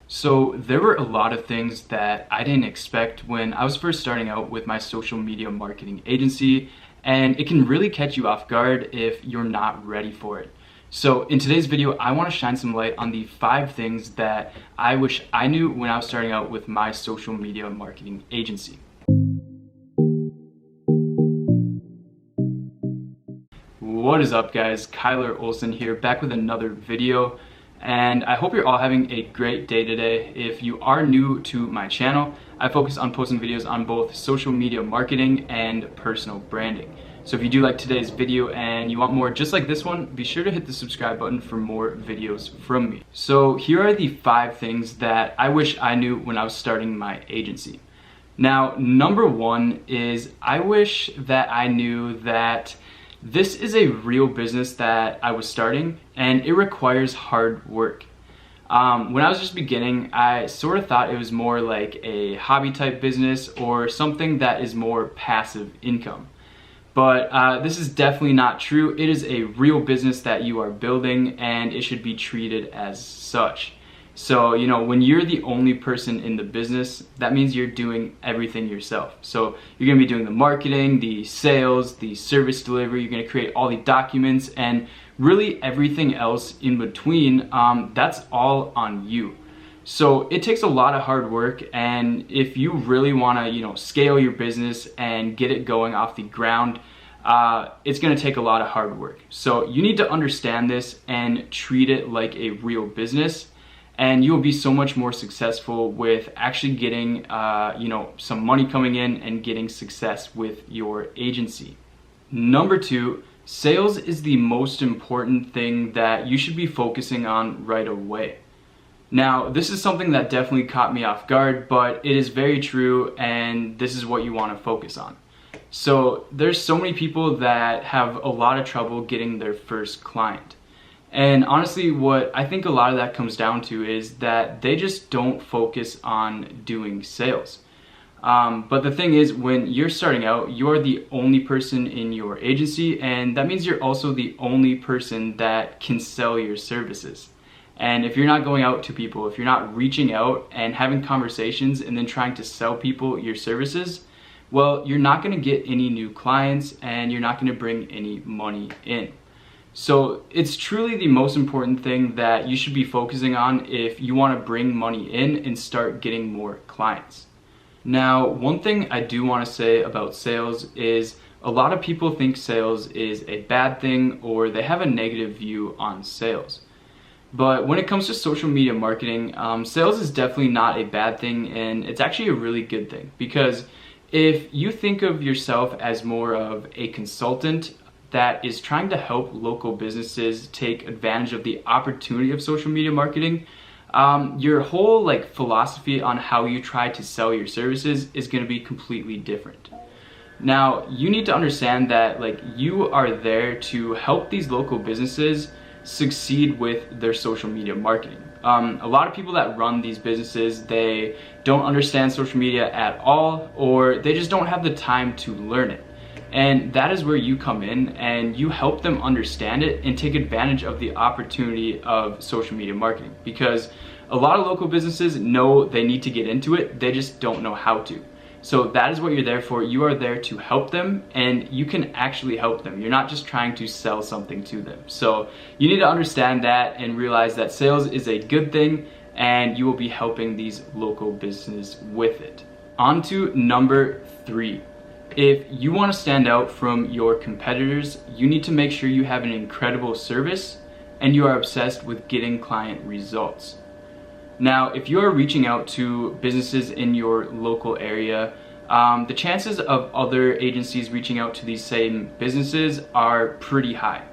So there were a lot of things that I didn't expect when I was first starting out with my social media marketing agency, and it can really catch you off guard if you're not ready for it. So in today's video, I want to shine some light on the 5 things that I wish I knew when I was starting out with my social media marketing agency. What is up, guys? Kyler Olson here, back with another video. And I hope you're all having a great day today. If you are new to my channel, I focus on posting videos on both social media marketing and personal branding. So if you do like today's video and you want more just like this one, be sure to hit the subscribe button for more videos from me. So here are the 5 things that I wish I knew when I was starting my agency. Now, number 1 is I wish that I knew that this is a real business that I was starting, and it requires hard work. When I was just beginning, I sort of thought it was more like a hobby type business or something that is more passive income. But this is definitely not true. It is a real business that you are building, and it should be treated as such. So, when you're the only person in the business, that means you're doing everything yourself. So you're gonna be doing the marketing, the sales, the service delivery, you're gonna create all the documents, and really everything else in between, that's all on you. So it takes a lot of hard work, and if you really wanna, scale your business and get it going off the ground, it's gonna take a lot of hard work. So you need to understand this and treat it like a real business. And you'll be so much more successful with actually getting, some money coming in and getting success with your agency. Number 2, sales is the most important thing that you should be focusing on right away. Now, this is something that definitely caught me off guard, but it is very true, and this is what you want to focus on. So there's so many people that have a lot of trouble getting their first client. And honestly, what I think a lot of that comes down to is that they just don't focus on doing sales. But the thing is, when you're starting out, you're the only person in your agency, and that means you're also the only person that can sell your services. And if you're not going out to people, if you're not reaching out and having conversations and then trying to sell people your services, well, you're not going to get any new clients and you're not going to bring any money in. So it's truly the most important thing that you should be focusing on if you want to bring money in and start getting more clients. Now, one thing I do want to say about sales is a lot of people think sales is a bad thing, or they have a negative view on sales. But when it comes to social media marketing, sales is definitely not a bad thing, and it's actually a really good thing, because if you think of yourself as more of a consultant that is trying to help local businesses take advantage of the opportunity of social media marketing, your whole philosophy on how you try to sell your services is going to be completely different. Now, you need to understand that you are there to help these local businesses succeed with their social media marketing. A lot of people that run these businesses, they don't understand social media at all, or they just don't have the time to learn it. And that is where you come in and you help them understand it and take advantage of the opportunity of social media marketing, because a lot of local businesses know they need to get into it, they just don't know how to. So that is what you're there for. You are there to help them, and you can actually help them. You're not just trying to sell something to them. So you need to understand that and realize that sales is a good thing, and you will be helping these local businesses with it. On to number 3. If you want to stand out from your competitors, you need to make sure you have an incredible service and you are obsessed with getting client results. Now, if you are reaching out to businesses in your local area, the chances of other agencies reaching out to these same businesses are pretty high.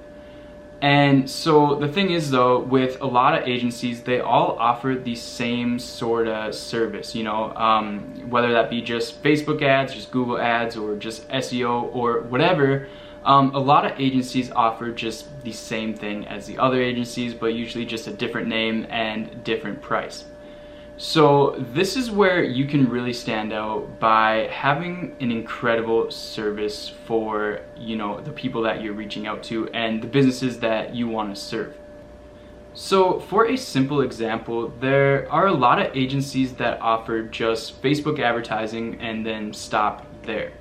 And so the thing is, though, with a lot of agencies, they all offer the same sort of service, whether that be just Facebook ads, just Google ads, or just SEO or whatever. A lot of agencies offer just the same thing as the other agencies, but usually just a different name and different price. So this is where you can really stand out by having an incredible service for, the people that you're reaching out to and the businesses that you want to serve. So for a simple example, there are a lot of agencies that offer just Facebook advertising and then stop there.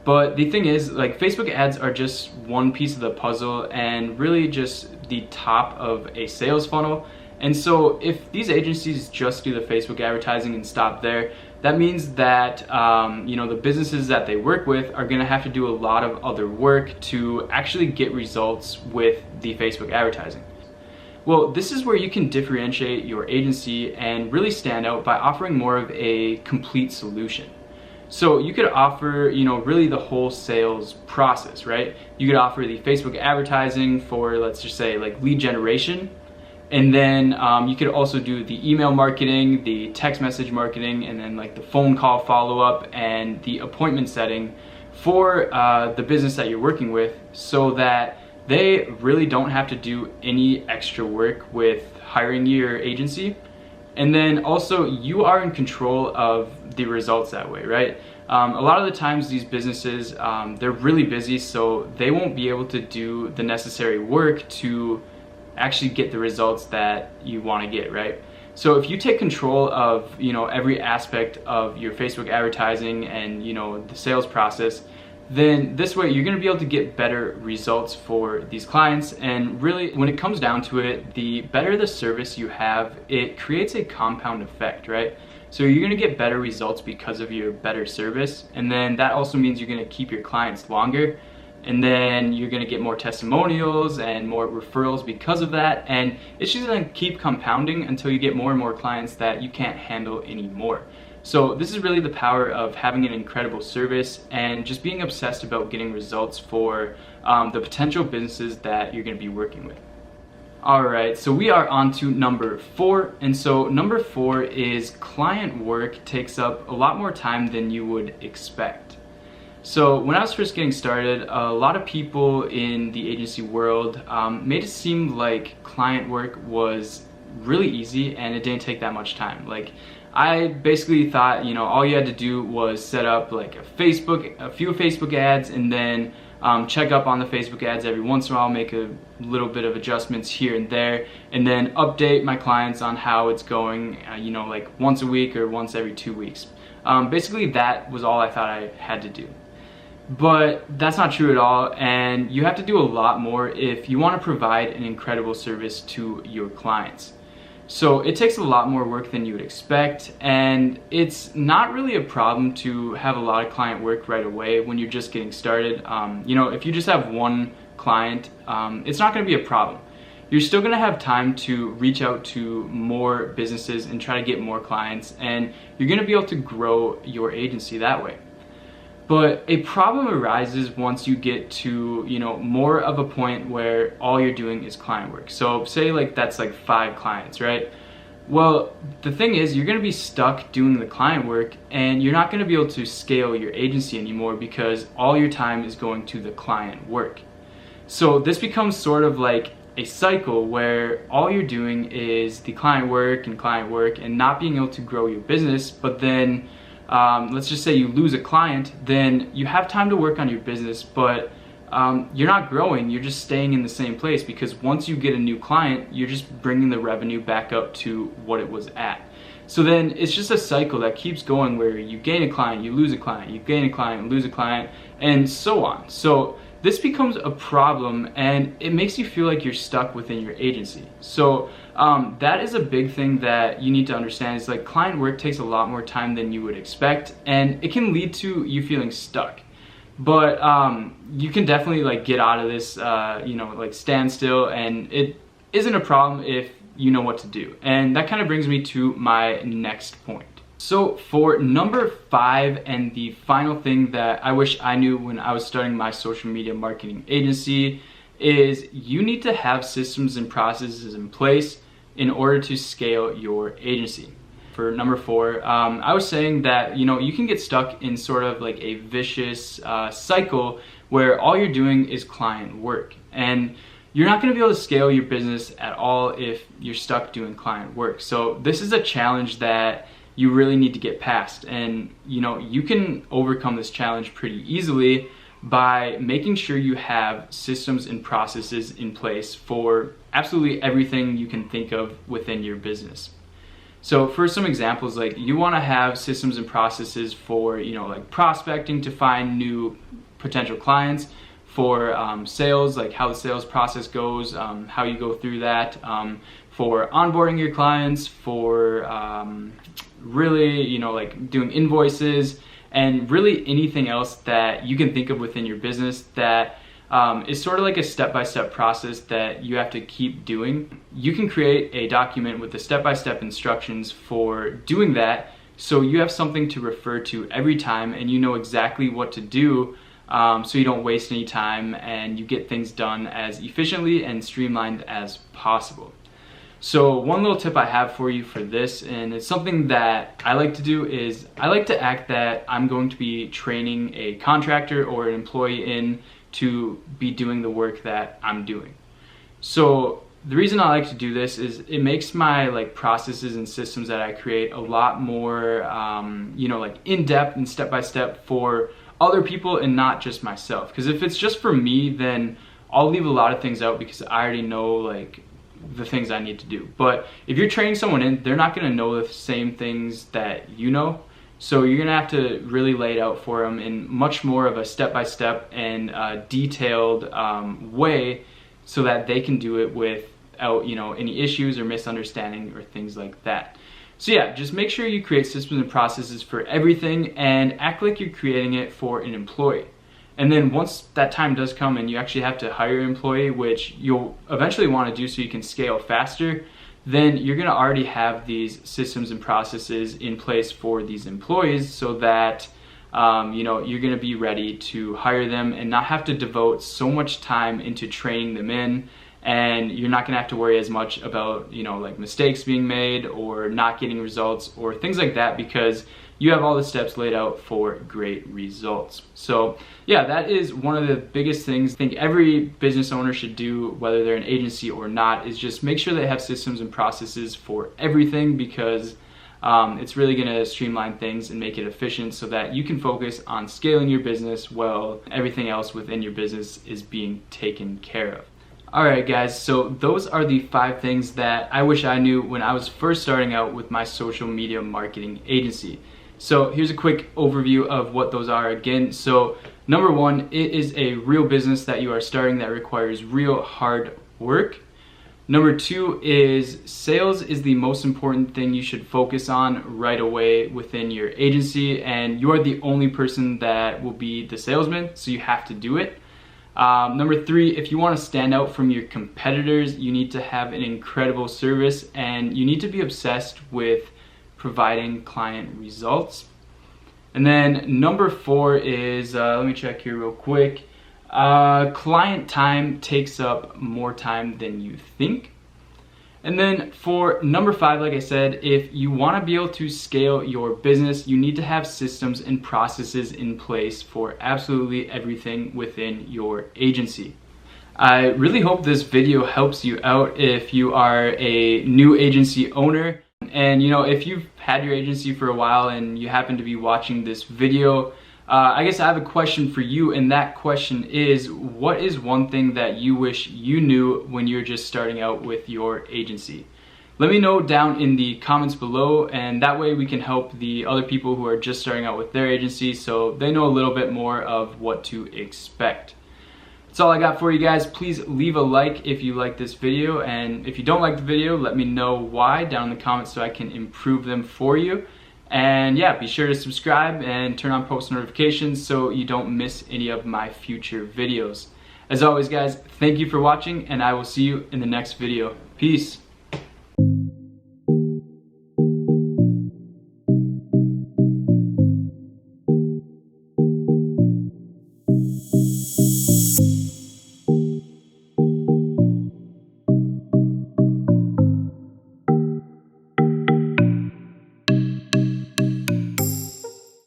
But the thing is, like, Facebook ads are just one piece of the puzzle and really just the top of a sales funnel. And so if these agencies just do the Facebook advertising and stop there, that means that the businesses that they work with are going to have to do a lot of other work to actually get results with the Facebook advertising. Well, this is where you can differentiate your agency and really stand out by offering more of a complete solution. So you could offer, really the whole sales process, right? You could offer the Facebook advertising for, let's just say, like, lead generation. And then you could also do the email marketing, the text message marketing, and then like the phone call follow-up and the appointment setting for the business that you're working with, so that they really don't have to do any extra work with hiring your agency. And then also you are in control of the results that way, right? A lot of the times these businesses, they're really busy, so they won't be able to do the necessary work to actually get the results that you want to get, right? So if you take control of, every aspect of your Facebook advertising and, the sales process, then this way you're going to be able to get better results for these clients. And really, when it comes down to it, the better the service you have, it creates a compound effect, right? So you're going to get better results because of your better service, and then that also means you're going to keep your clients longer, and then you're going to get more testimonials and more referrals because of that, and it's just going to keep compounding until you get more and more clients that you can't handle anymore. So this is really the power of having an incredible service and just being obsessed about getting results for the potential businesses that you're going to be working with. Alright, so we are on to number 4, and so number 4 is client work takes up a lot more time than you would expect. So when I was first getting started, a lot of people in the agency world made it seem like client work was really easy and it didn't take that much time. Like, I basically thought, all you had to do was set up like a few Facebook ads, and then check up on the Facebook ads every once in a while, make a little bit of adjustments here and there, and then update my clients on how it's going, like once a week or once every 2 weeks. Basically, that was all I thought I had to do. But that's not true at all, and you have to do a lot more if you want to provide an incredible service to your clients. So it takes a lot more work than you would expect, and it's not really a problem to have a lot of client work right away when you're just getting started. If you just have one client, it's not going to be a problem. You're still going to have time to reach out to more businesses and try to get more clients, and you're going to be able to grow your agency that way. But a problem arises once you get to, more of a point where all you're doing is client work. So say like that's like 5 clients, right? Well, the thing is, you're going to be stuck doing the client work, and you're not going to be able to scale your agency anymore because all your time is going to the client work. So this becomes sort of like a cycle where all you're doing is the client work and not being able to grow your business. But then let's just say you lose a client, then you have time to work on your business, but you're not growing, you're just staying in the same place, because once you get a new client, you're just bringing the revenue back up to what it was at. So then it's just a cycle that keeps going where you gain a client, you lose a client, you gain a client, lose a client, and so on. So this becomes a problem, and it makes you feel like you're stuck within your agency. So that is a big thing that you need to understand, is like client work takes a lot more time than you would expect, and it can lead to you feeling stuck. But you can definitely like get out of this, like stand still, and it isn't a problem if you know what to do. And that kind of brings me to my next point. So for number 5, and the final thing that I wish I knew when I was starting my social media marketing agency, is you need to have systems and processes in place in order to scale your agency. For number 4, I was saying that you can get stuck in sort of like a vicious cycle where all you're doing is client work, and you're not going to be able to scale your business at all if you're stuck doing client work. So this is a challenge that you really need to get past, and you can overcome this challenge pretty easily by making sure you have systems and processes in place for absolutely everything you can think of within your business. So for some examples, like you want to have systems and processes for, like prospecting to find new potential clients, for sales, like how the sales process goes, how you go through that, for onboarding your clients, for really, like doing invoices, and really anything else that you can think of within your business that is sort of like a step-by-step process that you have to keep doing. You can create a document with the step-by-step instructions for doing that, so you have something to refer to every time and you know exactly what to do, so you don't waste any time and you get things done as efficiently and streamlined as possible. So one little tip I have for you for this, and it's something that I like to do, is I like to act that I'm going to be training a contractor or an employee in to be doing the work that I'm doing. So the reason I like to do this is it makes my processes and systems that I create a lot more like in-depth and step-by-step for other people and not just myself. Because if it's just for me, then I'll leave a lot of things out because I already know the things I need to do. But if you're training someone in, they're not going to know the same things that you know. So you're going to have to really lay it out for them in much more of a step-by-step and detailed way, so that they can do it without any issues or misunderstanding or things like that. So yeah, just make sure you create systems and processes for everything and act like you're creating it for an employee. And then once that time does come and you actually have to hire an employee, which you'll eventually want to do so you can scale faster, then you're going to already have these systems and processes in place for these employees, so that you're going to be ready to hire them and not have to devote so much time into training them in. And you're not gonna have to worry as much about mistakes being made or not getting results or things like that, because you have all the steps laid out for great results. So yeah, that is one of the biggest things I think every business owner should do, whether they're an agency or not, is just make sure they have systems and processes for everything, because it's really gonna streamline things and make it efficient so that you can focus on scaling your business while everything else within your business is being taken care of. Alright guys, so those are the 5 things that I wish I knew when I was first starting out with my social media marketing agency. So here's a quick overview of what those are again. So number 1, it is a real business that you are starting that requires real hard work. Number 2 is sales is the most important thing you should focus on right away within your agency, and you are the only person that will be the salesman, so you have to do it. Number 3, if you want to stand out from your competitors, you need to have an incredible service and you need to be obsessed with providing client results. And then number 4 is, let me check here real quick, client time takes up more time than you think. And then for number 5, like I said, if you want to be able to scale your business, you need to have systems and processes in place for absolutely everything within your agency. I really hope this video helps you out if you are a new agency owner. And if you've had your agency for a while and you happen to be watching this video, I guess I have a question for you, and that question is, what is one thing that you wish you knew when you're just starting out with your agency? Let me know down in the comments below, and that way we can help the other people who are just starting out with their agency so they know a little bit more of what to expect. That's all I got for you guys. Please leave a like if you like this video, and if you don't like the video, let me know why down in the comments so I can improve them for you. And yeah, be sure to subscribe and turn on post notifications so you don't miss any of my future videos. As always guys, thank you for watching, and I will see you in the next video. Peace.